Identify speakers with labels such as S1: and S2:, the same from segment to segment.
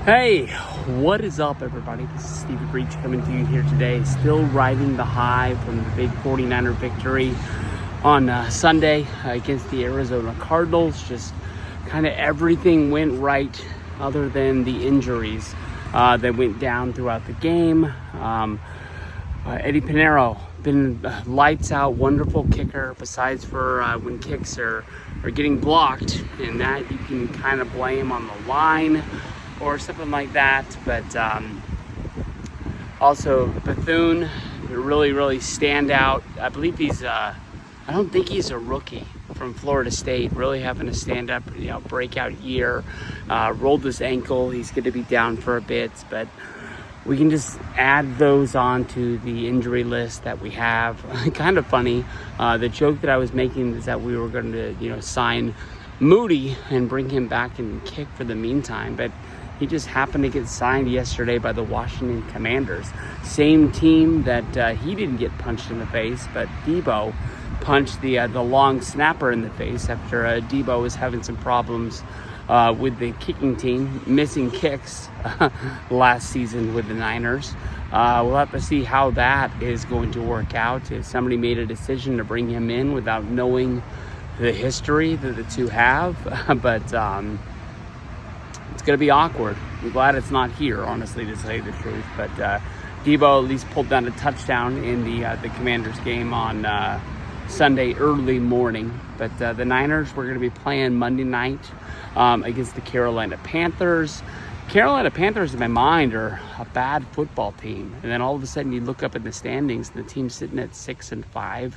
S1: Hey, what is up, everybody? This is Stevie Breach coming to you here today, still riding the high from the big 49er victory on Sunday against the Arizona Cardinals. Just kind of everything went right other than the injuries that went down throughout the game. Eddie Pinheiro, been lights out, wonderful kicker, besides for when kicks are getting blocked, and that you can kind of blame on the line or something like that. But also Bethune, really stand out. I believe he's I don't think he's a rookie from Florida State, really having a stand-up breakout year. Rolled his ankle, he's going to be down for a bit, but we can just add those on to the injury list that we have. Kind of funny, the joke that I was making is that we were going to sign Moody and bring him back and kick for the meantime, but he just happened to get signed yesterday by the Washington Commanders. Same team that he didn't get punched in the face, but Debo punched the long snapper in the face after Debo was having some problems with the kicking team, missing kicks last season with the Niners. We'll have to see how that is going to work out. If somebody made a decision to bring him in without knowing the history that the two have, but it's going to be awkward. I'm glad it's not here, honestly, to say the truth. But Debo at least pulled down a touchdown in the Commanders game on Sunday early morning. But the Niners were going to be playing Monday night against the Carolina Panthers. Carolina Panthers, in my mind, are a bad football team. And then all of a sudden you look up in the standings and the team's sitting at 6-5.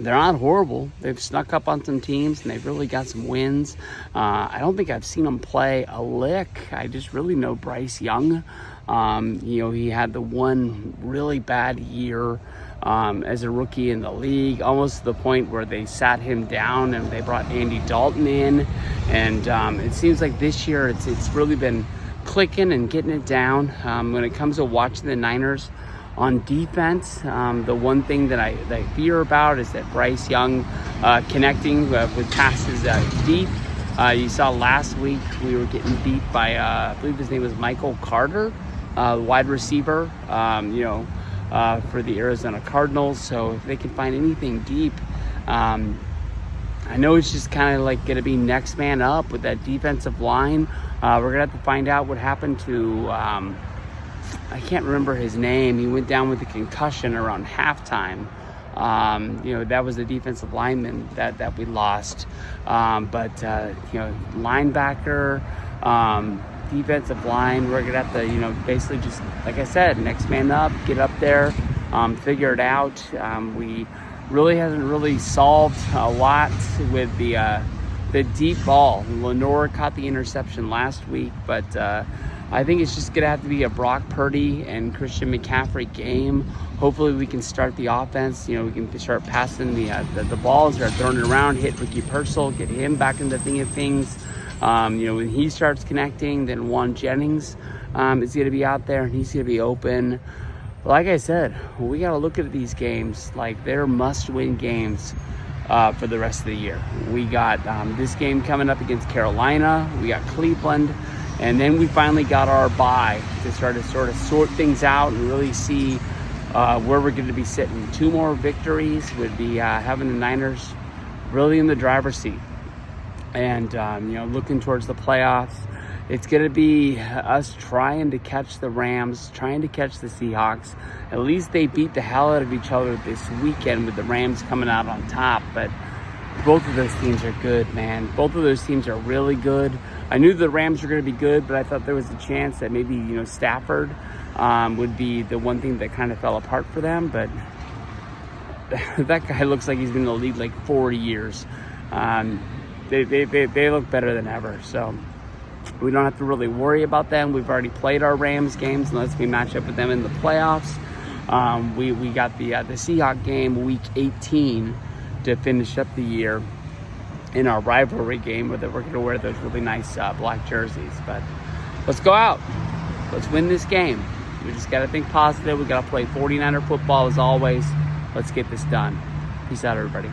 S1: They're not horrible. They've snuck up on some teams, and they've really got some wins. I don't think I've seen them play a lick. I just really know Bryce Young. He had the one really bad year as a rookie in the league, almost to the point where they sat him down and they brought Andy Dalton in. And it seems like this year it's really been clicking and getting it down. When it comes to watching the Niners on defense, the one thing that I fear about is that Bryce Young connecting with passes deep. You saw last week we were getting beat by, I believe his name was Michael Carter, wide receiver, for the Arizona Cardinals. So if they can find anything deep, I know it's just kind of like going to be next man up with that defensive line. We're going to have to find out what happened to I can't remember his name. He went down with a concussion around halftime. That was the defensive lineman that we lost. Linebacker, defensive line, we're going to have to, basically just, like I said, next man up, get up there, figure it out. We really haven't solved a lot with the deep ball. Lenore caught the interception last week, but I think it's just going to have to be a Brock Purdy and Christian McCaffrey game. Hopefully we can start the offense. We can start passing the balls, start throwing it around, hit Ricky Purcell, get him back in the thing of things. When he starts connecting, then Juan Jennings is going to be out there and he's going to be open. Like I said, we got to look at these games like they're must-win games for the rest of the year. We got this game coming up against Carolina. We got Cleveland. And then we finally got our bye to sort of sort things out and really see where we're going to be sitting. 2 more victories would be having the Niners really in the driver's seat. And, looking towards the playoffs, it's going to be us trying to catch the Rams, trying to catch the Seahawks. At least they beat the hell out of each other this weekend with the Rams coming out on top. But both of those teams are good, man. Both of those teams are really good. I knew the Rams were going to be good, but I thought there was a chance that maybe, Stafford would be the one thing that kind of fell apart for them. But that guy looks like he's been in the league like 40 years. They look better than ever. So we don't have to really worry about them. We've already played our Rams games unless we match up with them in the playoffs. We got the Seahawks game week 18 to finish up the year in our rivalry game, where we're going to wear those really nice black jerseys. But let's go out. Let's win this game. We just got to think positive. We got to play 49er football as always. Let's get this done. Peace out, everybody.